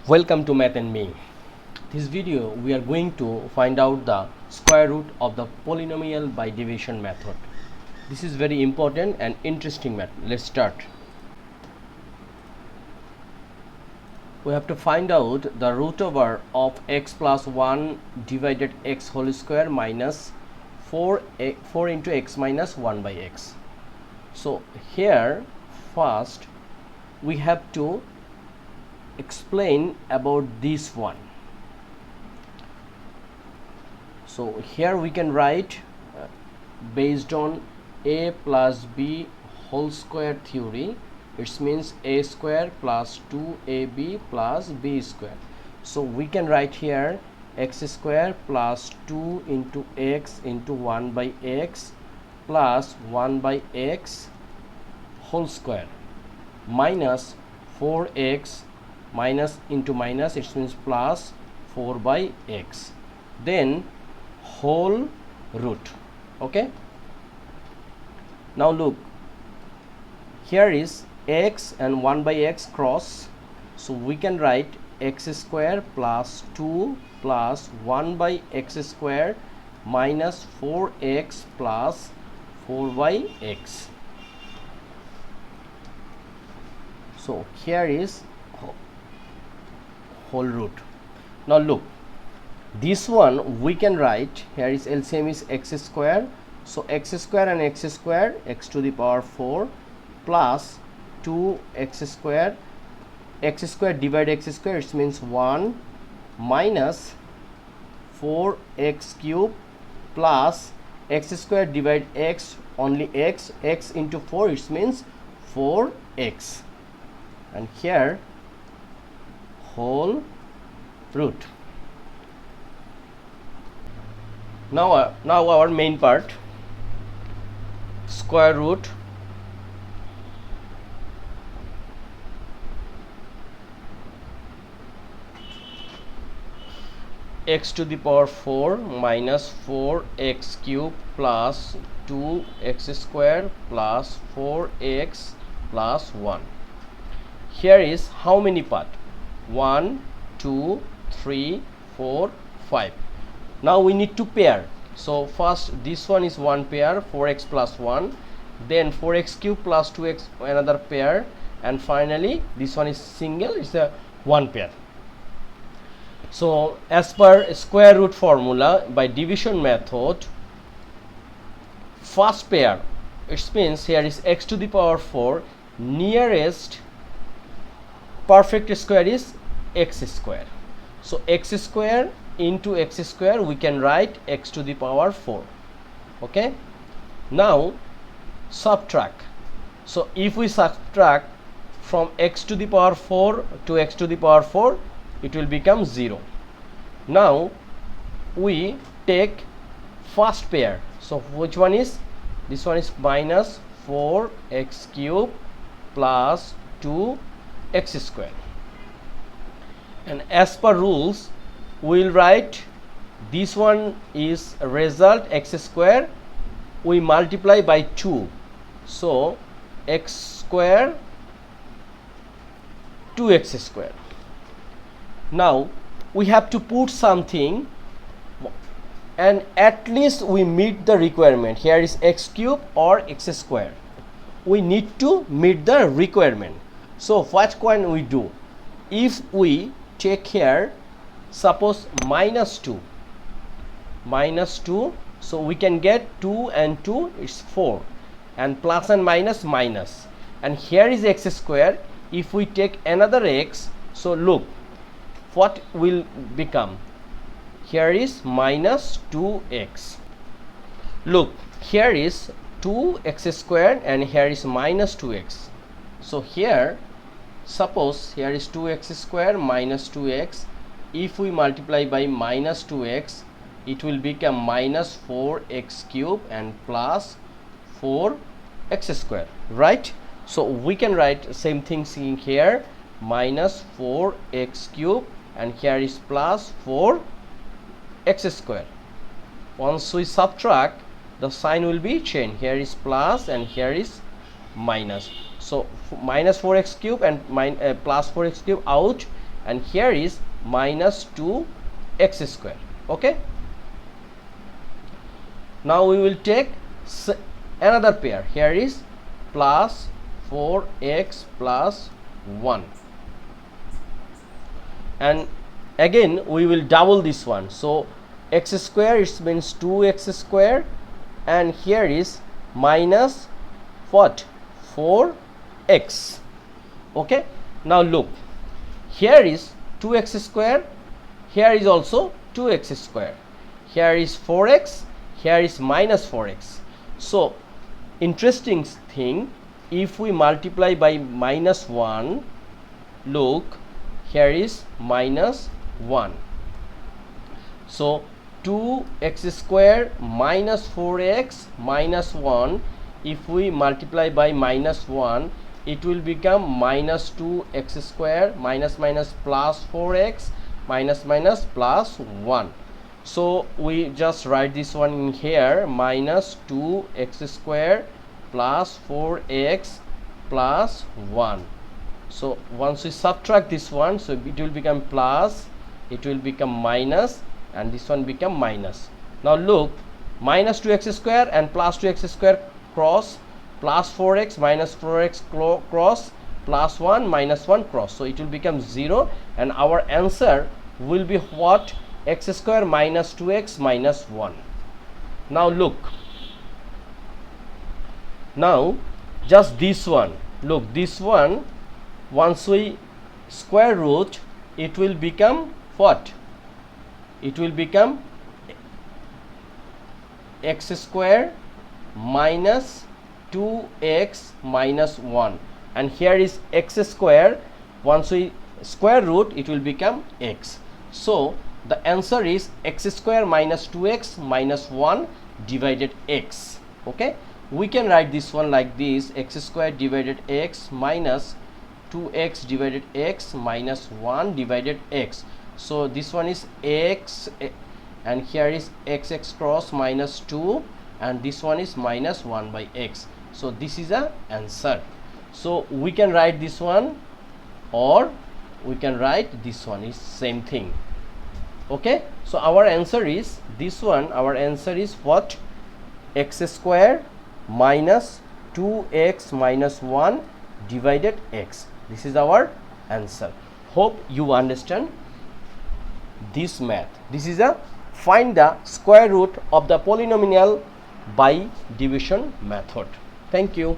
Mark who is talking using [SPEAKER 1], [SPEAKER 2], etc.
[SPEAKER 1] Welcome to Math and Me. This video we are going to find out the square root of the polynomial by division method. This is very important and interesting method. Let's start. We have to find out the root over of x plus 1 divided x whole square minus 4 into x minus 1 by x. So here first we have to explain about this one. So here we can write based on a plus b whole square theory, it means a square plus 2ab plus b square. So we can write here x square plus 2 into x into 1 by x plus 1 by x whole square minus 4x minus into minus, it means plus 4 by x, then whole root. Okay, now look, here is x and 1 by x cross, so we can write x square plus 2 plus 1 by x square minus 4x plus 4 by x. So here is whole root. Now look, this one we can write, here is LCM is x square, so x square and x square, x to the power 4 plus 2x square, x square divide x square, it means 1 minus 4x cube plus x square divide x, only x, x into 4, it means 4x, and here whole root. Now our main part, square root x to the power 4 minus 4x cube plus 2x square plus 4x plus 1. Here is how many part? 1, 2, 3, 4, 5. Now we need to pair. So first this one is one pair, 4x plus 1, then 4x cube plus 2x another pair, and finally this one is single, it's a one pair. So as per square root formula by division method, first pair, it means here is x to the power 4, nearest perfect square is x square. So x square into x square, we can write x to the power 4. Okay, now subtract. So if we subtract from x to the power 4 to x to the power 4, it will become 0. Now we take first pair. So which one is? This one is minus 4x cube plus 2x square, and as per rules we will write this one is result x square, we multiply by 2, so x square 2x square. Now we have to put something and at least we meet the requirement. Here is x cube or x square, we need to meet the requirement. So what can we do? If we take here suppose minus 2, so we can get 2 and 2 is 4, and plus and minus minus, and here is x square. If we take another x, so look what will become, here is minus 2x. Look, here is 2x square and here is minus 2x. So here suppose here is 2x square minus 2x, if we multiply by minus 2x, it will become minus 4x cube and plus 4x square, right? So we can write same thing seeing here, minus 4x cube and here is plus 4x square. Once we subtract, the sign will be changed, here is plus and here is minus. So minus 4x cube and plus 4x cube out, and here is minus 2x square. Okay, now we will take another pair. Here is plus 4x plus 1, and again we will double this one. So x square, it means 2x square, and here is minus what, 4x. Okay, now look, here is 2x square, here is also 2x square, here is 4x, here is minus 4x. So interesting thing, if we multiply by minus 1, look, here is minus 1. So 2x square minus 4x minus 1, if we multiply by minus 1, it will become minus 2x square, minus minus plus 4x, minus minus plus 1. So we just write this one in here, minus 2x square plus 4x plus 1. So once we subtract this one, so it will become plus, it will become minus, and this one become minus. Now look, minus 2x square and plus 2x square cross, plus 4x minus 4x cross, plus 1 minus 1 cross. So it will become 0, and our answer will be what? X square minus 2x minus 1. Now look, now just this one, look, this one, once we square root, it will become what? It will become x square minus 2x minus 1, and here is x square. Once we square root, it will become x. So the answer is x square minus 2x minus 1 divided x. Okay, we can write this one like this: x square divided x minus 2x divided x minus 1 divided x. So this one is x, and here is x cross minus 2, and this one is minus 1 by x. So this is a answer. So we can write this one, or we can write this one, is same thing. Okay, so our answer is this one. Our answer is what? X square minus 2x minus 1 divided x. This is our answer. Hope you understand this math. This is a find the square root of the polynomial by division method. Thank you.